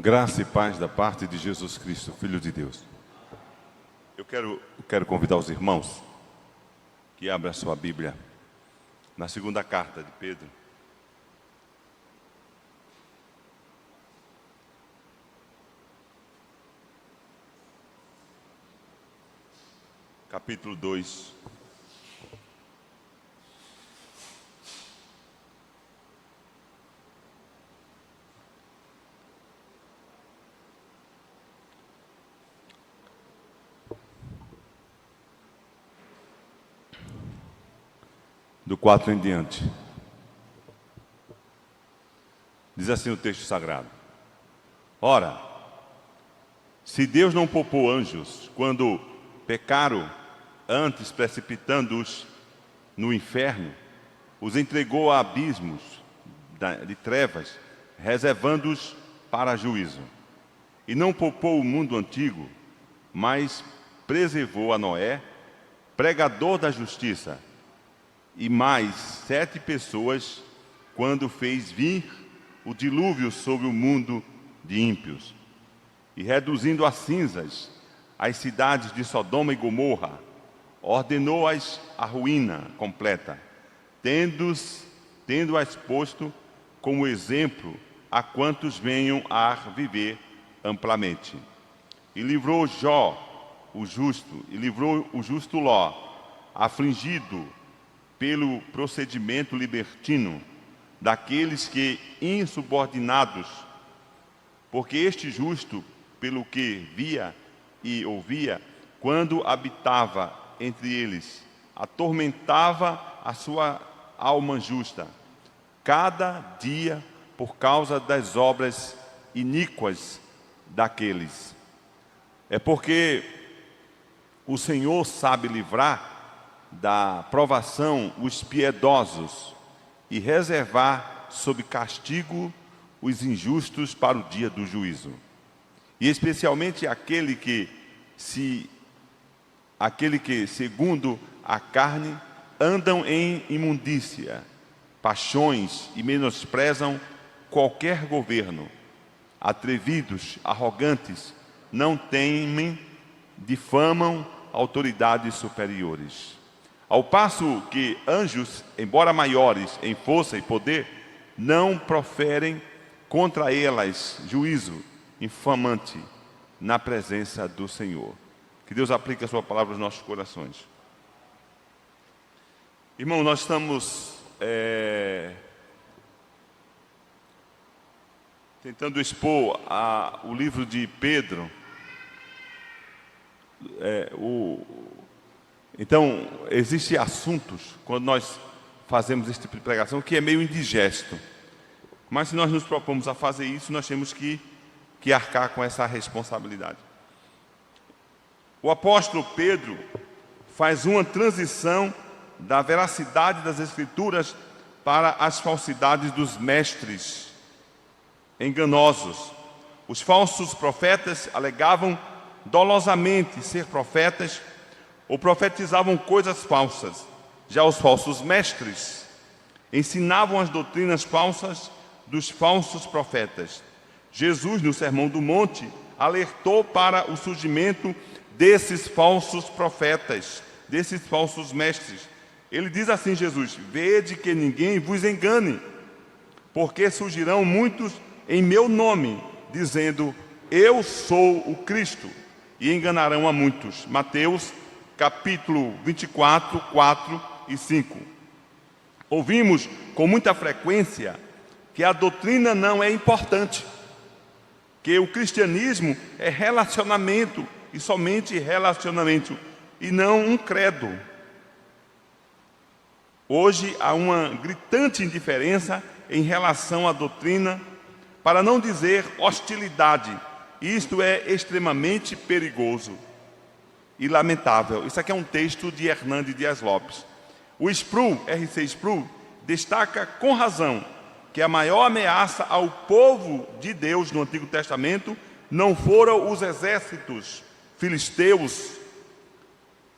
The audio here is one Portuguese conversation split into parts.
Graça e paz da parte de Jesus Cristo, Filho de Deus. Eu quero convidar os irmãos que abram a sua Bíblia na segunda carta de Pedro. Capítulo 2. Do 4 em diante. Diz assim o texto sagrado: Ora, se Deus não poupou anjos quando pecaram, antes precipitando-os no inferno, os entregou a abismos de trevas, reservando-os para juízo. E não poupou o mundo antigo, mas preservou a Noé, pregador da justiça, e mais 7 pessoas, quando fez vir o dilúvio sobre o mundo de ímpios, e reduzindo a cinzas as cidades de Sodoma e Gomorra, ordenou-as à ruína completa, tendo-as posto como exemplo a quantos venham a viver amplamente. E livrou Jó, o justo, e livrou o justo Ló, afligido pelo procedimento libertino daqueles que insubordinados, porque este justo, pelo que via e ouvia, quando habitava entre eles, atormentava a sua alma justa, cada dia por causa das obras iníquas daqueles. É porque o Senhor sabe livrar da provação os piedosos e reservar sob castigo os injustos para o dia do juízo. E especialmente aquele que, segundo a carne, andam em imundícia, paixões e menosprezam qualquer governo, atrevidos, arrogantes, não temem, difamam autoridades superiores. Ao passo que anjos, embora maiores em força e poder, não proferem contra elas juízo infamante na presença do Senhor. Que Deus aplique a sua palavra aos nossos corações. Irmão, nós estamos tentando expor o livro de Pedro. Então, existem assuntos, quando nós fazemos esse tipo de pregação, que é meio indigesto. Mas se nós nos propomos a fazer isso, nós temos que arcar com essa responsabilidade. O apóstolo Pedro faz uma transição da veracidade das Escrituras para as falsidades dos mestres enganosos. Os falsos profetas alegavam dolosamente ser profetas ou profetizavam coisas falsas. Já os falsos mestres ensinavam as doutrinas falsas dos falsos profetas. Jesus, no Sermão do Monte, alertou para o surgimento desses falsos profetas, desses falsos mestres. Ele diz assim, Jesus: vede que ninguém vos engane, porque surgirão muitos em meu nome, dizendo, eu sou o Cristo, e enganarão a muitos. Mateus capítulo 24, 4 e 5. Ouvimos com muita frequência que a doutrina não é importante, que o cristianismo é relacionamento, e somente relacionamento, e não um credo. Hoje há uma gritante indiferença em relação à doutrina, para não dizer hostilidade. Isto é extremamente perigoso e lamentável. Isso aqui é um texto de Hernando Dias Lopes. O Sproul, R.C. Sproul, destaca com razão que a maior ameaça ao povo de Deus no Antigo Testamento não foram os exércitos filisteus,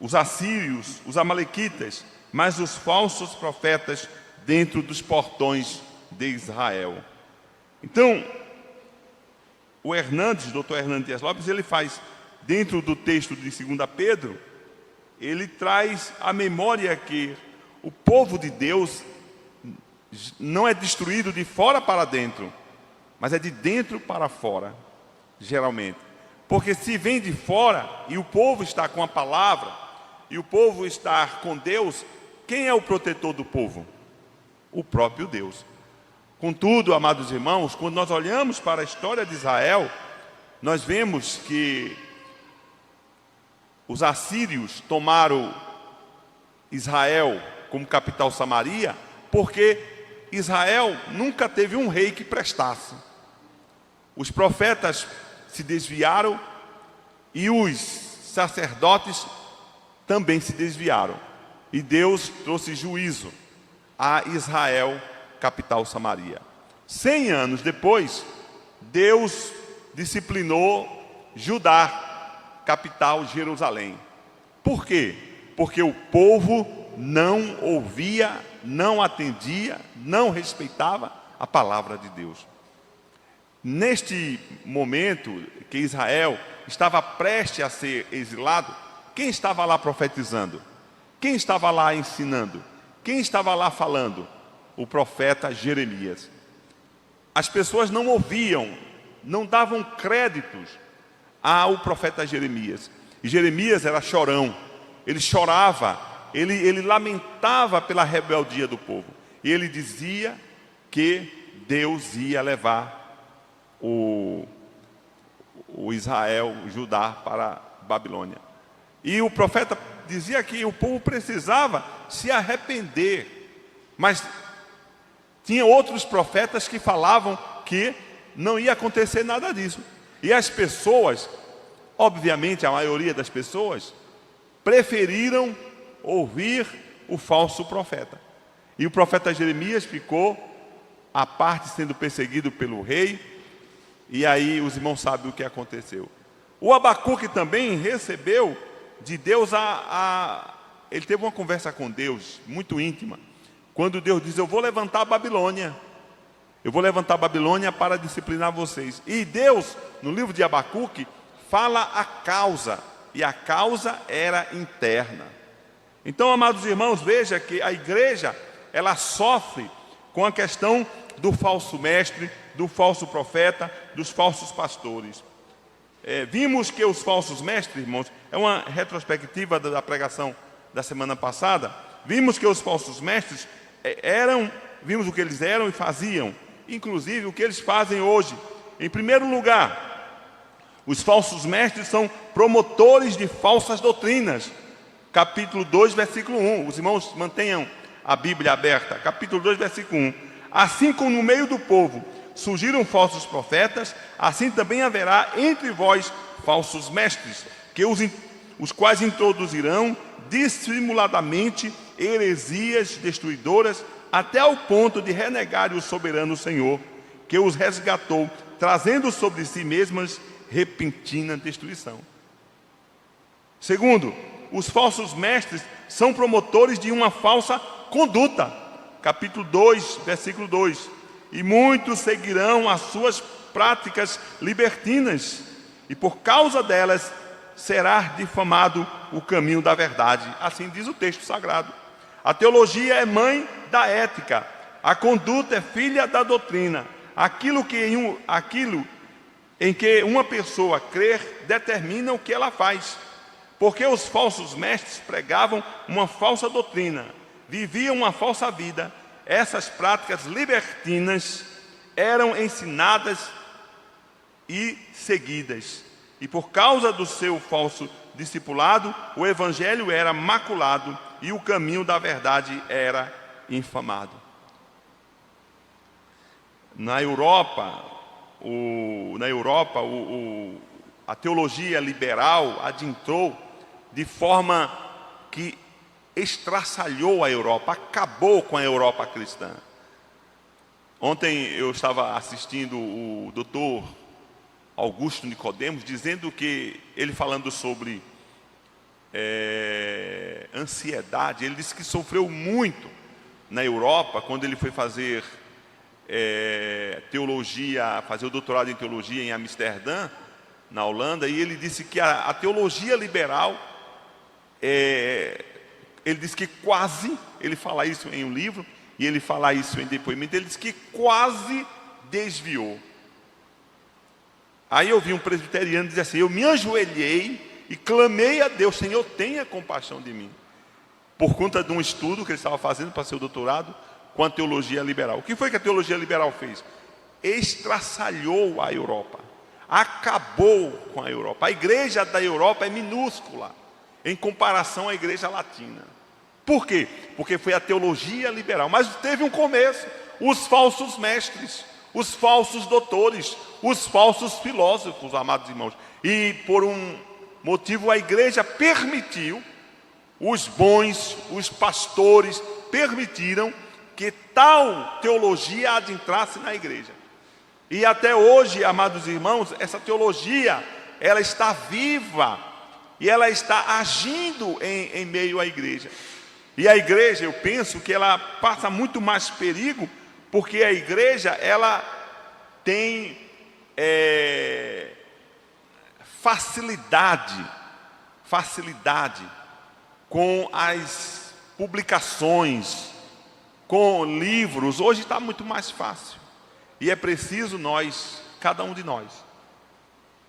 os assírios, os amalequitas, mas os falsos profetas dentro dos portões de Israel. Então, o Hernandes, Dr. Hernandes Dias Lopes, ele faz, dentro do texto de 2 Pedro, ele traz à memória que o povo de Deus não é destruído de fora para dentro, mas é de dentro para fora, geralmente. Porque se vem de fora e o povo está com a palavra, e o povo está com Deus, quem é o protetor do povo? O próprio Deus. Contudo, amados irmãos, quando nós olhamos para a história de Israel, nós vemos que os assírios tomaram Israel como capital Samaria, porque Israel nunca teve um rei que prestasse. Os profetas se desviaram e os sacerdotes também se desviaram. E Deus trouxe juízo a Israel, capital Samaria. 100 anos depois, Deus disciplinou Judá, capital Jerusalém. Por quê? Porque o povo não ouvia, não atendia, não respeitava a palavra de Deus. Neste momento que Israel estava prestes a ser exilado, quem estava lá profetizando? Quem estava lá ensinando? Quem estava lá falando? O profeta Jeremias. As pessoas não ouviam, não davam créditos ao profeta Jeremias. E Jeremias era chorão, ele chorava, ele lamentava pela rebeldia do povo. E ele dizia que Deus ia levar o Israel, o Judá, para a Babilônia. E o profeta dizia que o povo precisava se arrepender. Mas tinha outros profetas que falavam que não ia acontecer nada disso. E as pessoas, obviamente a maioria das pessoas, preferiram ouvir o falso profeta. E o profeta Jeremias ficou à parte, sendo perseguido pelo rei. E aí os irmãos sabem o que aconteceu. O Abacuque também recebeu de Deus ele teve uma conversa com Deus muito íntima, quando Deus diz: eu vou levantar a Babilônia, eu vou levantar a Babilônia para disciplinar vocês. E Deus, no livro de Abacuque, fala a causa, e a causa era interna. Então, amados irmãos, veja que a igreja, ela sofre com a questão do falso mestre, do falso profeta, dos falsos pastores. Vimos que os falsos mestres, irmãos, é uma retrospectiva da pregação da semana passada. Vimos que os falsos mestres vimos o que eles eram e faziam, inclusive o que eles fazem hoje. Em primeiro lugar, os falsos mestres são promotores de falsas doutrinas. Capítulo 2, versículo 1. Os irmãos mantenham a Bíblia aberta. Capítulo 2, versículo 1. Assim como no meio do povo surgiram falsos profetas, assim também haverá entre vós falsos mestres, que os quais introduzirão dissimuladamente heresias destruidoras, até ao ponto de renegarem o soberano Senhor, que os resgatou, trazendo sobre si mesmas repentina destruição. Segundo, os falsos mestres são promotores de uma falsa conduta. Capítulo 2, versículo 2. E muitos seguirão as suas práticas libertinas, e por causa delas será difamado o caminho da verdade. Assim diz o texto sagrado. A teologia é mãe da ética, a conduta é filha da doutrina. Aquilo em que uma pessoa crer determina o que ela faz. Porque os falsos mestres pregavam uma falsa doutrina, viviam uma falsa vida. Essas práticas libertinas eram ensinadas e seguidas. E por causa do seu falso discipulado, o evangelho era maculado e o caminho da verdade era infamado. Na Europa, a teologia liberal adentrou de forma que estraçalhou a Europa, acabou com a Europa cristã. Ontem eu estava assistindo o doutor Augusto Nicodemos, dizendo que, ele falando sobre ansiedade, ele disse que sofreu muito na Europa, quando ele foi fazer teologia, fazer o doutorado em teologia em Amsterdã, na Holanda, e ele disse que a teologia liberal, ele disse que quase, ele fala isso em um livro, e ele fala isso em depoimento, ele disse que quase desviou. Aí eu vi um presbiteriano dizer assim: eu me ajoelhei e clamei a Deus, Senhor, tenha compaixão de mim, por conta de um estudo que ele estava fazendo para seu doutorado com a teologia liberal. O que foi que a teologia liberal fez? Estraçalhou a Europa, acabou com a Europa. A igreja da Europa é minúscula em comparação à igreja latina. Por quê? Porque foi a teologia liberal. Mas teve um começo: os falsos mestres, os falsos doutores, os falsos filósofos, amados irmãos. E por um motivo a igreja permitiu, os bons, os pastores permitiram que tal teologia adentrasse na igreja. E até hoje, amados irmãos, essa teologia, ela está viva e ela está agindo em meio à igreja. E a igreja, eu penso que ela passa muito mais perigo, porque a igreja, ela tem facilidade com as publicações, com livros. Hoje está muito mais fácil. E é preciso nós, cada um de nós,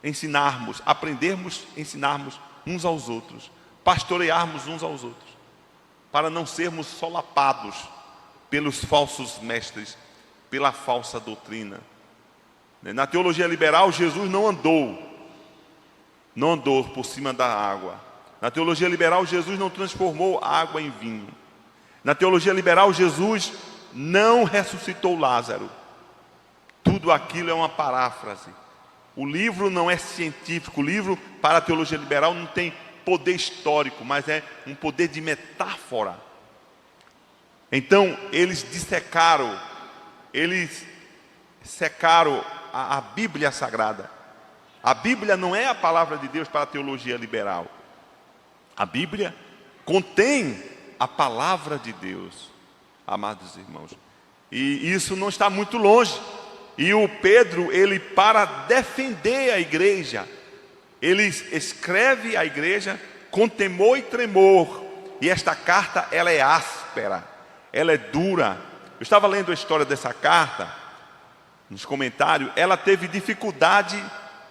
ensinarmos, aprendermos, ensinarmos uns aos outros, pastorearmos uns aos outros, para não sermos solapados pelos falsos mestres, pela falsa doutrina. Na teologia liberal, Jesus não andou por cima da água. Na teologia liberal, Jesus não transformou água em vinho. Na teologia liberal, Jesus não ressuscitou Lázaro. Tudo aquilo é uma paráfrase. O livro não é científico. O livro, para a teologia liberal, não tem poder histórico, mas é um poder de metáfora. Então, eles dissecaram, eles secaram a Bíblia Sagrada. A Bíblia não é a palavra de Deus para a teologia liberal. A Bíblia contém a palavra de Deus, amados irmãos. E isso não está muito longe. E o Pedro, ele, para defender a igreja, ele escreve à igreja com temor e tremor. E esta carta, ela é áspera, ela é dura. Eu estava lendo a história dessa carta, nos comentários. Ela teve dificuldade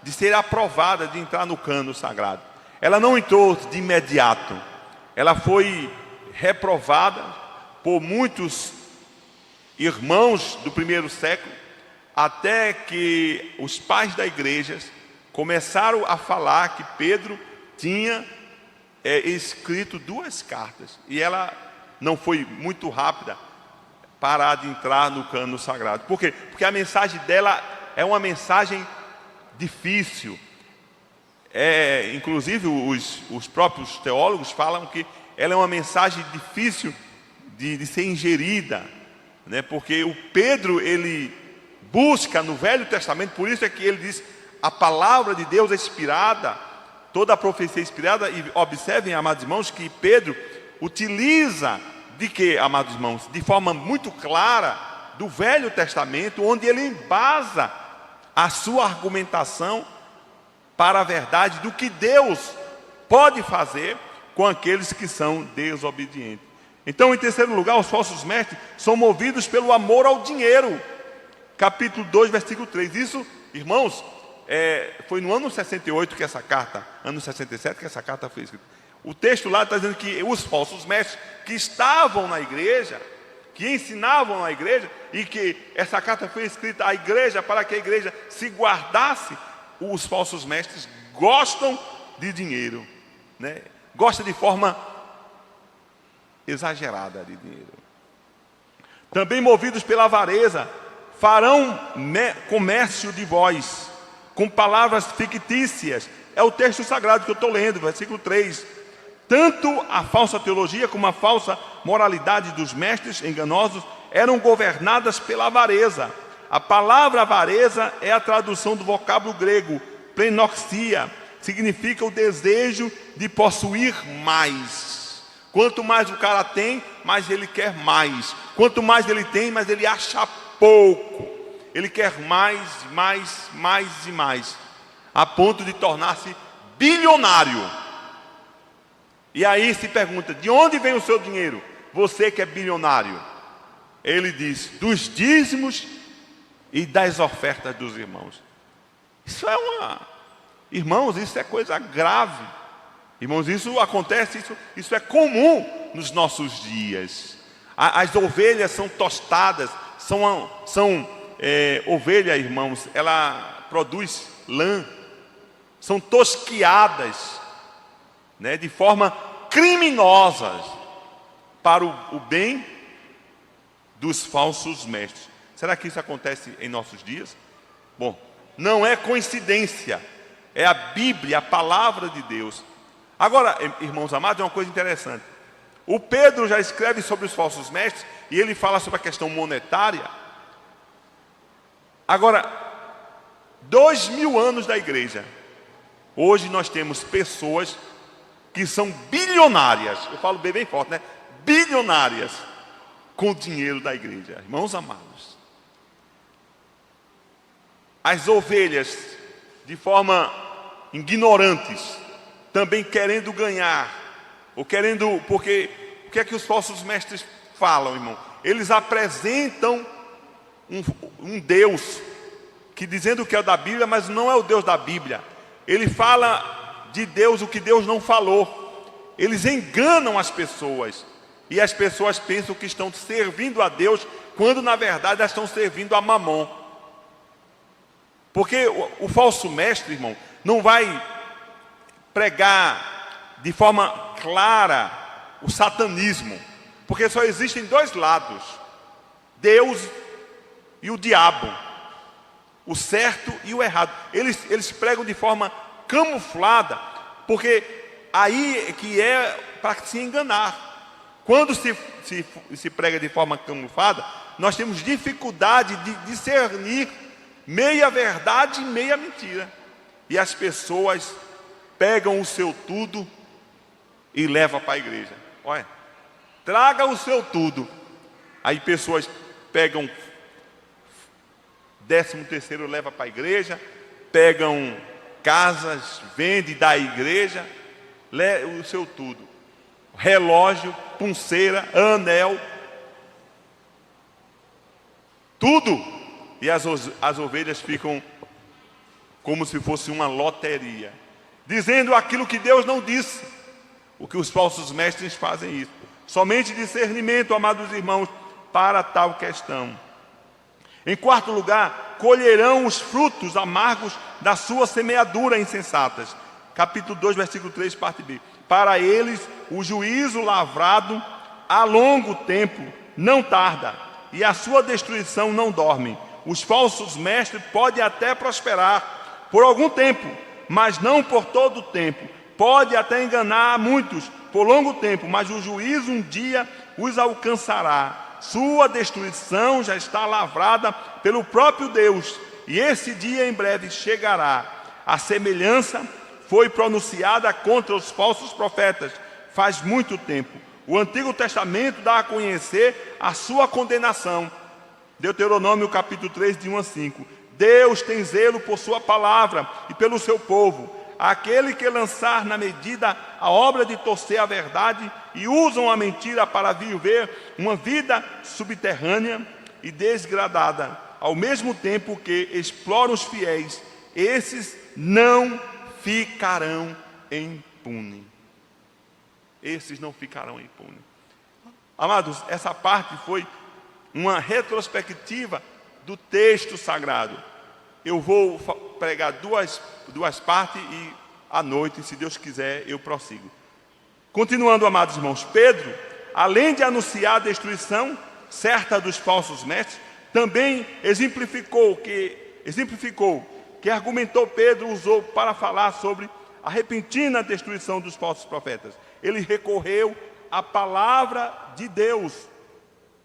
de ser aprovada, de entrar no cânon sagrado. Ela não entrou de imediato. Ela foi reprovada por muitos irmãos do primeiro século, até que os pais da igreja começaram a falar que Pedro tinha escrito 2 cartas. E ela não foi muito rápida para adentrar no cânon sagrado. Por quê? Porque a mensagem dela é uma mensagem difícil. Inclusive os próprios teólogos falam que ela é uma mensagem difícil de ser ingerida, né? Porque o Pedro, ele busca no Velho Testamento, por isso é que ele diz: a palavra de Deus é inspirada, toda a profecia é inspirada. E observem, amados irmãos, que Pedro utiliza de que, amados irmãos, de forma muito clara, do Velho Testamento, onde ele embasa a sua argumentação para a verdade do que Deus pode fazer com aqueles que são desobedientes. Então, em terceiro lugar, os falsos mestres são movidos pelo amor ao dinheiro. Capítulo 2, versículo 3. Isso, irmãos, foi no ano 68 que essa carta, ano 67 que essa carta foi escrita. O texto lá está dizendo que os falsos mestres que estavam na igreja, que ensinavam na igreja, e que essa carta foi escrita à igreja para que a igreja se guardasse. Os falsos mestres gostam de dinheiro, né? Gostam de forma exagerada de dinheiro. Também movidos pela avareza, farão comércio de vós, com palavras fictícias. É o texto sagrado que eu estou lendo, versículo 3. Tanto a falsa teologia como a falsa moralidade dos mestres enganosos eram governadas pela avareza. A palavra avareza é a tradução do vocábulo grego plenoxia, significa o desejo de possuir mais. Quanto mais o cara tem, mais ele quer mais. Quanto mais ele tem, mais ele acha pouco. Ele quer mais, mais, mais e mais, a ponto de tornar-se bilionário. E aí se pergunta: de onde vem o seu dinheiro? Você que é bilionário. Ele diz: dos dízimos e das ofertas dos irmãos. Irmãos, isso é coisa grave. Irmãos, isso acontece, isso é comum nos nossos dias. As ovelhas são tostadas, ovelha, irmãos, ela produz lã, são tosquiadas, né, de forma criminosa para o bem dos falsos mestres. Será que isso acontece em nossos dias? Bom, não é coincidência, é a Bíblia, a palavra de Deus. Agora, irmãos amados, é uma coisa interessante. O Pedro já escreve sobre os falsos mestres e ele fala sobre a questão monetária. Agora, 2000 anos da igreja, hoje nós temos pessoas que são bilionárias. Eu falo bem forte, né? Bilionárias com o dinheiro da igreja. Irmãos amados, as ovelhas, de forma ignorantes, também querendo ganhar, ou querendo, porque o que é que os falsos mestres falam, irmão? Eles apresentam um Deus que, dizendo que é o da Bíblia, mas não é o Deus da Bíblia. Ele fala de Deus o que Deus não falou. Eles enganam as pessoas, e as pessoas pensam que estão servindo a Deus, quando na verdade elas estão servindo a Mamon. Porque o falso mestre, irmão, não vai pregar de forma clara o satanismo, porque só existem dois lados: Deus e o diabo, o certo e o errado. Eles pregam de forma camuflada, porque aí é que é para se enganar. Quando se prega de forma camuflada, nós temos dificuldade de discernir meia verdade e meia mentira, e as pessoas pegam o seu tudo e levam para a igreja. Olha, traga o seu tudo. Aí pessoas pegam 13º, leva para a igreja, pegam casas, vende da igreja, o seu tudo, relógio, pulseira, anel, tudo. E as ovelhas ficam como se fosse uma loteria, dizendo aquilo que Deus não disse. O que os falsos mestres fazem isso. Somente discernimento, amados irmãos, para tal questão. Em quarto lugar, colherão os frutos amargos da sua semeadura insensatas. Capítulo 2, versículo 3, parte B. Para eles, o juízo lavrado a longo tempo não tarda, e a sua destruição não dorme. Os falsos mestres podem até prosperar por algum tempo, mas não por todo o tempo. Pode até enganar muitos por longo tempo, mas o juízo um dia os alcançará. Sua destruição já está lavrada pelo próprio Deus, e esse dia em breve chegará. A semelhança foi pronunciada contra os falsos profetas faz muito tempo. O Antigo Testamento dá a conhecer a sua condenação. Deuteronômio capítulo 3, de 1 a 5. Deus tem zelo por sua palavra e pelo seu povo. Aquele que lançar na medida a obra de torcer a verdade e usam a mentira para viver uma vida subterrânea e desgradada, ao mesmo tempo que exploram os fiéis, esses não ficarão impunes. Esses não ficarão impunes. Amados, essa parte foi uma retrospectiva do texto sagrado. Eu vou pregar duas partes e à noite, se Deus quiser, eu prossigo. Continuando, amados irmãos, Pedro, além de anunciar a destruição certa dos falsos mestres, também exemplificou que argumentou Pedro usou para falar sobre a repentina destruição dos falsos profetas. Ele recorreu à palavra de Deus,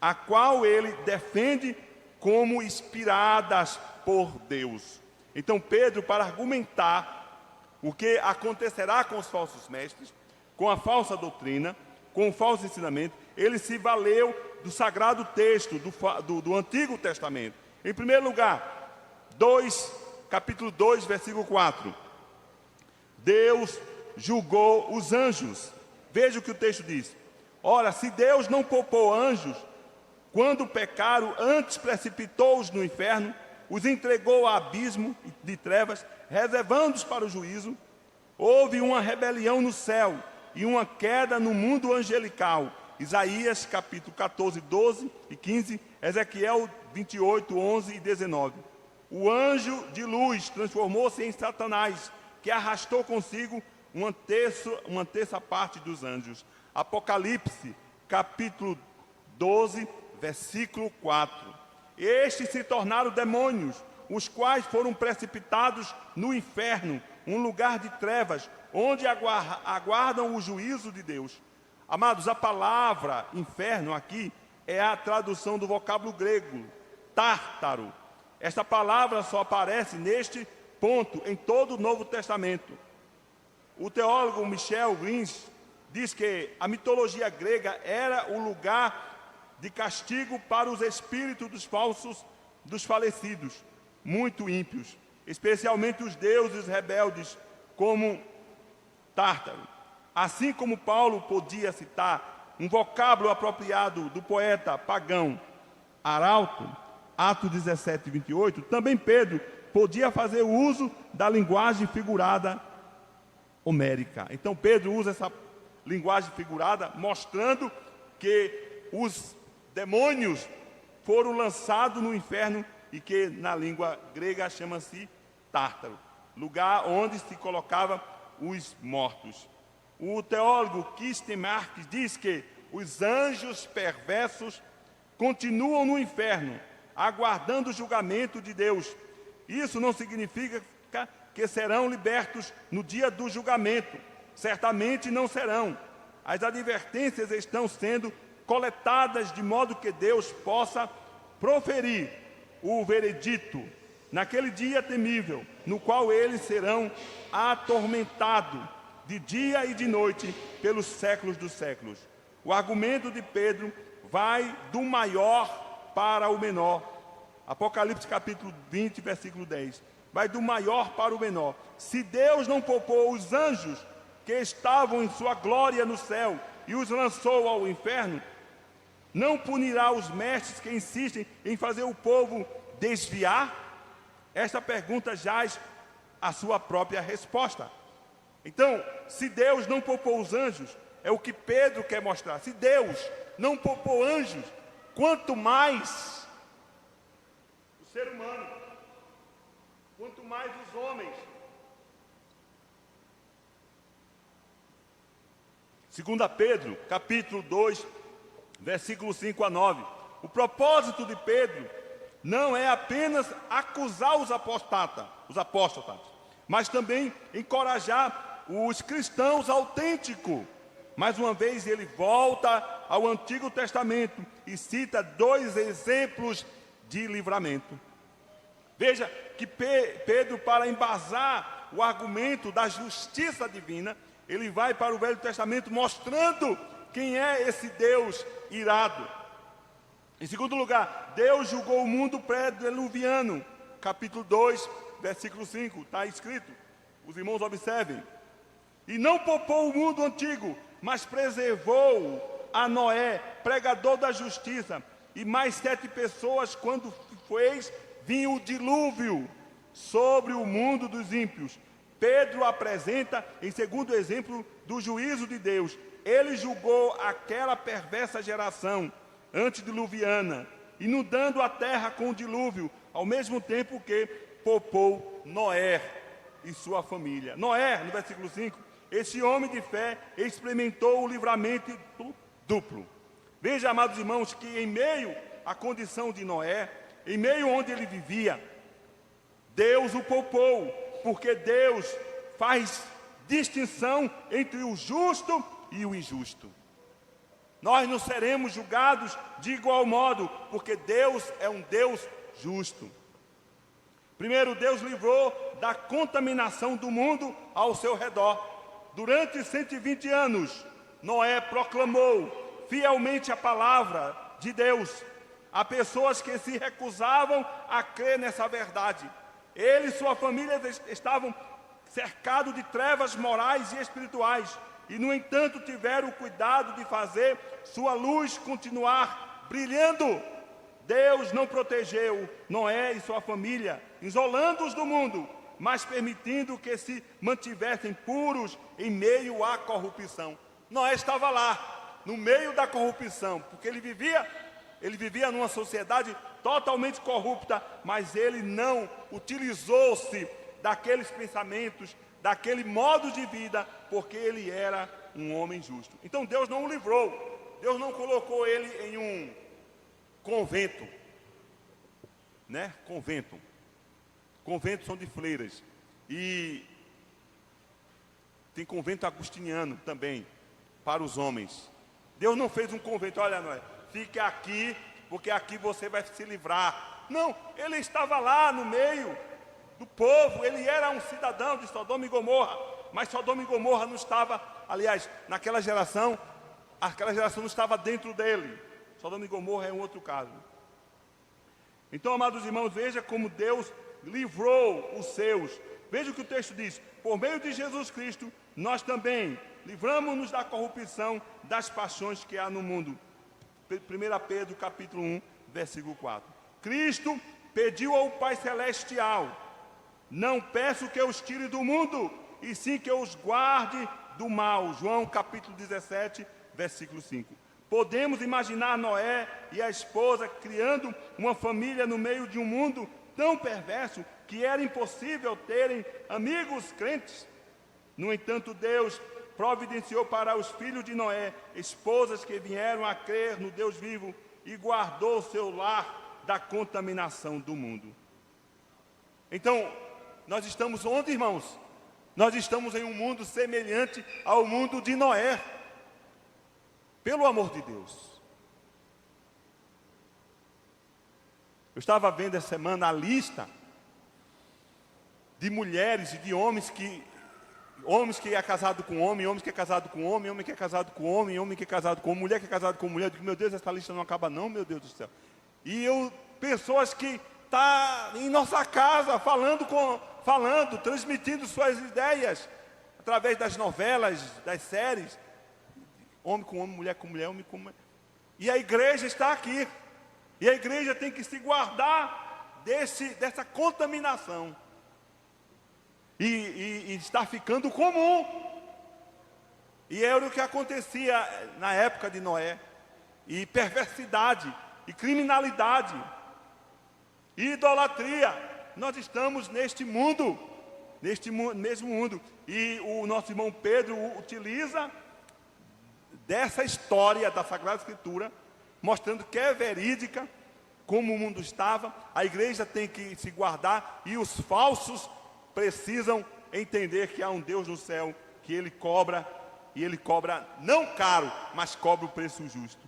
a qual ele defende como inspiradas por Deus. Então Pedro, para argumentar o que acontecerá com os falsos mestres, com a falsa doutrina, com o falso ensinamento, ele se valeu do sagrado texto, do Antigo Testamento. Em primeiro lugar, capítulo 2, versículo 4. Deus julgou os anjos. Veja o que o texto diz. Ora, se Deus não poupou anjos, quando pecaram, antes precipitou-os no inferno, os entregou ao abismo de trevas, reservando-os para o juízo. Houve uma rebelião no céu e uma queda no mundo angelical. Isaías capítulo 14, 12 e 15, Ezequiel 28, 11 e 19. O anjo de luz transformou-se em Satanás, que arrastou consigo uma terça parte dos anjos. Apocalipse capítulo 12, versículo 4. Estes se tornaram demônios, os quais foram precipitados no inferno, um lugar de trevas, onde aguardam o juízo de Deus. Amados, a palavra inferno aqui é a tradução do vocábulo grego, tártaro. Esta palavra só aparece neste ponto em todo o Novo Testamento. O teólogo Michel Grins diz que a mitologia grega era o lugar de castigo para os espíritos dos falecidos, muito ímpios, especialmente os deuses rebeldes, como Tártaro. Assim como Paulo podia citar um vocábulo apropriado do poeta pagão Arauto, Atos 17, 28, também Pedro podia fazer uso da linguagem figurada homérica. Então Pedro usa essa linguagem figurada, mostrando que os demônios foram lançados no inferno e que na língua grega chama-se Tártaro, lugar onde se colocava os mortos. O teólogo Kirsten Marques diz que os anjos perversos continuam no inferno, aguardando o julgamento de Deus. Isso não significa que serão libertos no dia do julgamento. Certamente não serão. As advertências estão sendo coletadas de modo que Deus possa proferir o veredito naquele dia temível, no qual eles serão atormentados de dia e de noite pelos séculos dos séculos. O argumento de Pedro vai do maior para o menor. Apocalipse capítulo 20, versículo 10. Vai do maior para o menor. Se Deus não poupou os anjos que estavam em sua glória no céu e os lançou ao inferno, não punirá os mestres que insistem em fazer o povo desviar? Esta pergunta jaz a sua própria resposta. Então, se Deus não poupou os anjos, é o que Pedro quer mostrar. Se Deus não poupou anjos, quanto mais o ser humano, quanto mais os homens. 2 Pedro, capítulo 2, versículos 5 a 9. O propósito de Pedro não é apenas acusar os apóstatas, mas também encorajar os cristãos autênticos. Mais uma vez ele volta ao Antigo Testamento e cita 2 exemplos de livramento. Veja que Pedro, para embasar o argumento da justiça divina, ele vai para o Velho Testamento mostrando quem é esse Deus irado. Em segundo lugar, Deus julgou o mundo pré-diluviano. Capítulo 2, versículo 5, está escrito. Os irmãos observem. E não poupou o mundo antigo, mas preservou a Noé, pregador da justiça, e mais 7 pessoas, quando fez vir o dilúvio sobre o mundo dos ímpios. Pedro apresenta em segundo exemplo do juízo de Deus. Ele julgou aquela perversa geração antediluviana, inundando a terra com o dilúvio, ao mesmo tempo que poupou Noé e sua família. Noé, no versículo 5, esse homem de fé experimentou o livramento duplo. Veja, amados irmãos, que em meio à condição de Noé, em meio onde ele vivia, Deus o poupou, porque Deus faz distinção entre o justo e o injusto. Nós não seremos julgados de igual modo, porque Deus é um Deus justo. Primeiro, Deus livrou da contaminação do mundo ao seu redor. Durante 120 anos, Noé proclamou: fielmente a palavra de Deus. Há pessoas que se recusavam a crer nessa verdade. Ele e sua família estavam cercados de trevas morais e espirituais, e no entanto tiveram o cuidado de fazer sua luz continuar brilhando. Deus não protegeu Noé e sua família, isolando-os do mundo, mas permitindo que se mantivessem puros em meio à corrupção. Noé estava lá, no meio da corrupção, porque ele vivia numa sociedade totalmente corrupta, mas ele não utilizou-se daqueles pensamentos, daquele modo de vida, porque ele era um homem justo. Então Deus não o livrou, Deus não colocou ele em um convento, né? Conventos são de freiras, e tem convento agostiniano também, para os homens. Deus não fez um convento, olha, Noé, fique aqui, porque aqui você vai se livrar. Não, ele estava lá no meio do povo, ele era um cidadão de Sodoma e Gomorra, mas Sodoma e Gomorra não estava, aliás, naquela geração, aquela geração não estava dentro dele. Sodoma e Gomorra é um outro caso. Então, amados irmãos, veja como Deus livrou os seus. Veja o que o texto diz: por meio de Jesus Cristo, nós também livramos-nos da corrupção das paixões que há no mundo. 1 Pedro capítulo 1, versículo 4. Cristo pediu ao Pai Celestial: não peço que os tire do mundo, e sim que os guarde do mal. João capítulo 17, versículo 5. Podemos imaginar Noé e a esposa criando uma família no meio de um mundo tão perverso que era impossível terem amigos crentes. No entanto, Deus providenciou para os filhos de Noé esposas que vieram a crer no Deus vivo e guardou seu lar da contaminação do mundo. Então, nós estamos onde, irmãos? Nós estamos em um mundo semelhante ao mundo de Noé. Pelo amor de Deus. Eu estava vendo essa semana a lista de mulheres e de homens que é casado com homem, homens que é casado com homem, homem que é casado com homem, homem que é casado com mulher que é casado com mulher. Eu digo, meu Deus, essa lista não acaba não, meu Deus do céu. E pessoas que estão em nossa casa falando, transmitindo suas ideias através das novelas, das séries. Homem com homem, mulher com mulher, homem com mulher. E a igreja está aqui. E a igreja tem que se guardar dessa contaminação. E está ficando comum. E era o que acontecia na época de Noé. E perversidade, e criminalidade, e idolatria. Nós estamos neste mundo, mesmo mundo. E o nosso irmão Pedro utiliza dessa história da Sagrada Escritura, mostrando que é verídica, como o mundo estava. A igreja tem que se guardar, e os falsos precisam entender que há um Deus no céu, que Ele cobra, e Ele cobra não caro, mas cobra o preço justo.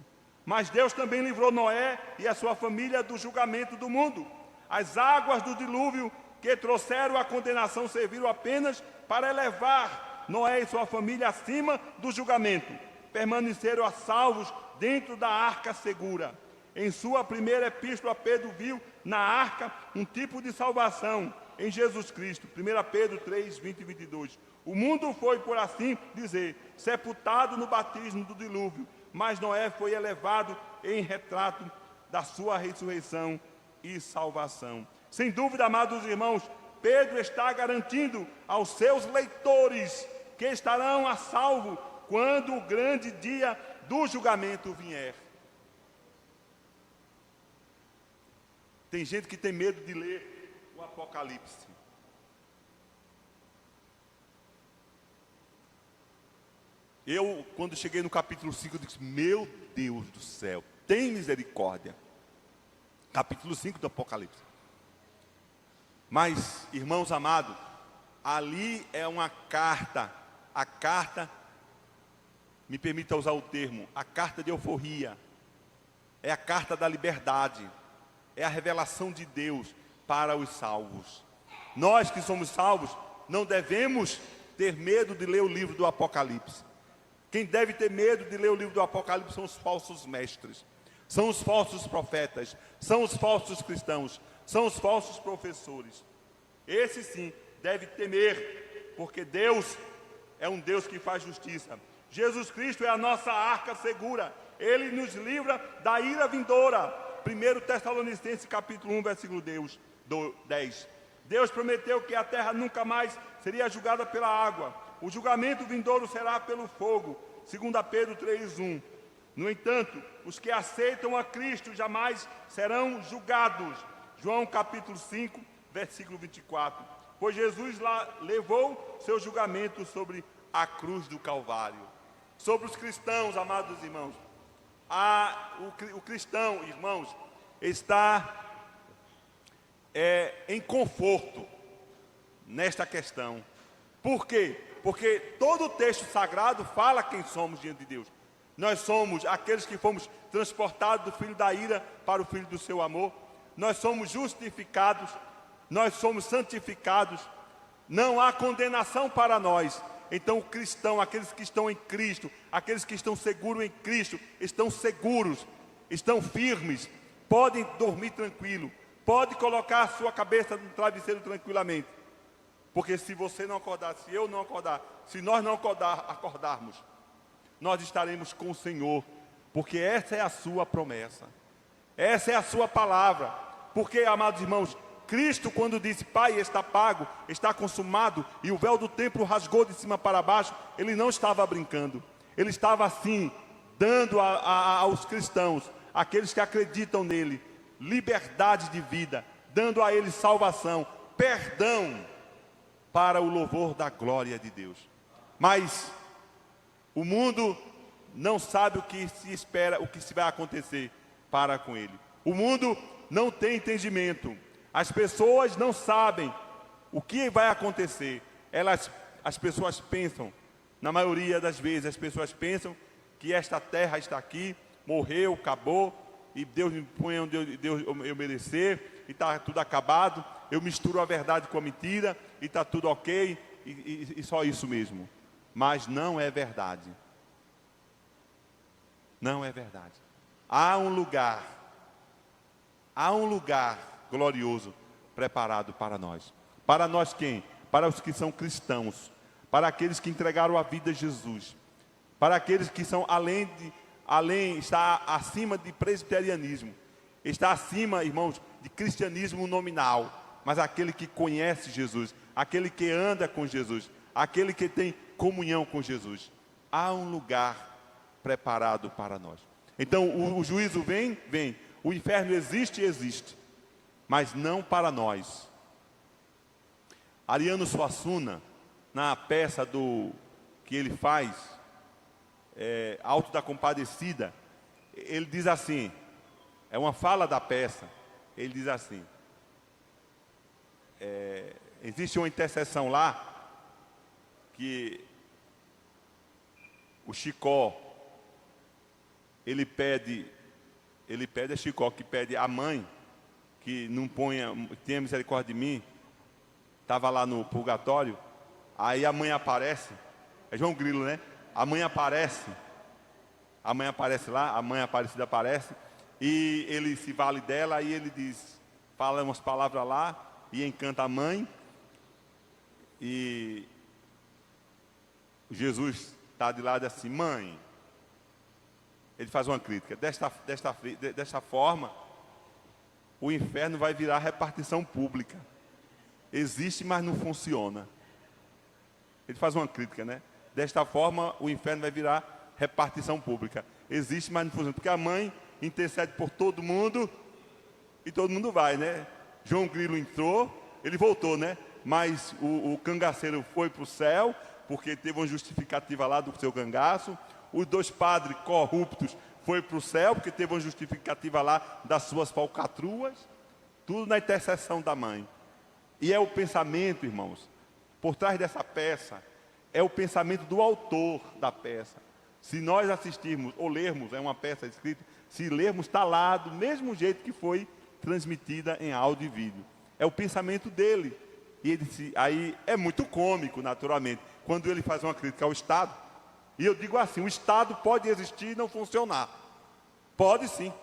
Mas Deus também livrou Noé e a sua família do julgamento do mundo. As águas do dilúvio que trouxeram a condenação serviram apenas para elevar Noé e sua família acima do julgamento. Permaneceram a salvos dentro da arca segura. Em sua primeira epístola, Pedro viu na arca um tipo de salvação em Jesus Cristo. 1 Pedro 3, 20 e 22. O mundo foi, por assim dizer, sepultado no batismo do dilúvio, mas Noé foi elevado em retrato da sua ressurreição e salvação. Sem dúvida, amados irmãos, Pedro está garantindo aos seus leitores que estarão a salvo quando o grande dia do julgamento vier. Tem gente que tem medo de ler o Apocalipse. Eu, quando cheguei no capítulo 5, eu disse, meu Deus do céu, tem misericórdia. Capítulo 5 do Apocalipse. Mas, irmãos amados, ali é uma carta, a carta, me permita usar o termo, a carta de euforia, é a carta da liberdade, é a revelação de Deus para os salvos. Nós que somos salvos, não devemos ter medo de ler o livro do Apocalipse. Quem deve ter medo de ler o livro do Apocalipse são os falsos mestres, são os falsos profetas, são os falsos cristãos, são os falsos professores. Esse sim deve temer, porque Deus é um Deus que faz justiça. Jesus Cristo é a nossa arca segura. Ele nos livra da ira vindoura. 1 Tessalonicenses capítulo 1, versículo 10. Deus prometeu que a terra nunca mais seria julgada pela água. O julgamento vindouro será pelo fogo. 2 Pedro 3:1. No entanto, os que aceitam a Cristo jamais serão julgados. João capítulo 5, versículo 24. Pois Jesus lá levou seu julgamento sobre a cruz do Calvário. Sobre os cristãos, amados irmãos. O cristão, irmãos, está em conforto nesta questão. Por quê? Porque todo o texto sagrado fala quem somos diante de Deus. Nós somos aqueles que fomos transportados do filho da ira para o filho do seu amor. Nós somos justificados, nós somos santificados. Não há condenação para nós. Então o cristão, aqueles que estão em Cristo, aqueles que estão seguros em Cristo, estão seguros, estão firmes, podem dormir tranquilo, pode colocar a sua cabeça no travesseiro tranquilamente. Porque se você não acordar, se eu não acordar, se nós não acordarmos, nós estaremos com o Senhor, porque essa é a sua promessa, essa é a sua palavra. Porque, amados irmãos, Cristo, quando disse, Pai, está pago, está consumado, e o véu do templo rasgou de cima para baixo, ele não estava brincando, ele estava assim, dando aos cristãos, aqueles que acreditam nele, liberdade de vida, dando a eles salvação, perdão, para o louvor da glória de Deus. Mas o mundo não sabe o que se espera, o que se vai acontecer para com ele. O mundo não tem entendimento. As pessoas não sabem o que vai acontecer. As pessoas pensam, na maioria das vezes, as pessoas pensam que esta terra está aqui, morreu, acabou, e Deus me põe onde eu merecer, e está tudo acabado. Eu misturo a verdade com a mentira, e está tudo ok, e só isso mesmo. Mas não é verdade. Não é verdade. Há um lugar glorioso preparado para nós. Para nós quem? Para os que são cristãos, para aqueles que entregaram a vida a Jesus, para aqueles que são está acima de presbiterianismo, está acima, irmãos, de cristianismo nominal, mas aquele que conhece Jesus, aquele que anda com Jesus, aquele que tem comunhão com Jesus. Há um lugar preparado para nós. Então o juízo vem, o inferno existe, mas não para nós. Ariano Suassuna, na peça que ele faz, Alto da Compadecida, ele diz assim, é uma fala da peça, ele diz assim, existe uma intercessão lá, que o Chicó, ele pede a Chicó, que pede a mãe, que não tenha misericórdia de mim, estava lá no purgatório, aí a mãe aparece, é João Grilo, né? A mãe aparece lá, a mãe Aparecida aparece, e ele se vale dela, e ele fala umas palavras lá, e encanta a mãe, e Jesus está de lado assim, mãe, ele faz uma crítica, desta forma, o inferno vai virar repartição pública, existe, mas não funciona. Ele faz uma crítica, né? Desta forma, o inferno vai virar repartição pública, existe, mas não funciona, porque a mãe intercede por todo mundo, e todo mundo vai, né? João Grilo entrou, ele voltou, né? Mas o cangaceiro foi para o céu, porque teve uma justificativa lá do seu cangaço. Os 2 padres corruptos foi para o céu, porque teve uma justificativa lá das suas falcatruas. Tudo na intercessão da mãe. E é o pensamento, irmãos, por trás dessa peça, é o pensamento do autor da peça. Se nós assistirmos ou lermos, é uma peça escrita, se lermos, está lá do mesmo jeito que foi transmitida em áudio e vídeo. É o pensamento dele. E aí é muito cômico, naturalmente, quando ele faz uma crítica ao Estado, E eu digo assim, o Estado pode existir e não funcionar. Pode sim.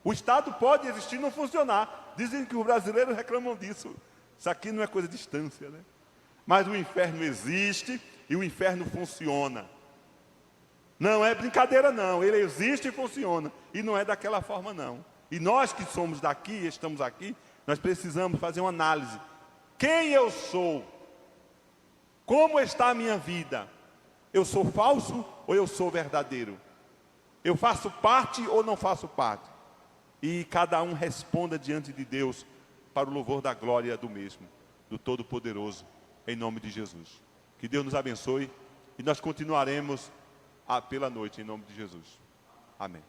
O Estado pode existir e não funcionar. Dizem que os brasileiros reclamam disso. Isso aqui não é coisa de distância, né? Mas o inferno existe e o inferno funciona. Não é brincadeira não, ele existe e funciona. E não é daquela forma não. E nós que somos daqui, estamos aqui, nós precisamos fazer uma análise. Quem eu sou? Como está a minha vida? Eu sou falso ou eu sou verdadeiro? Eu faço parte ou não faço parte? E cada um responda diante de Deus para o louvor da glória do mesmo, do Todo-Poderoso, em nome de Jesus. Que Deus nos abençoe e nós continuaremos pela noite, em nome de Jesus. Amém.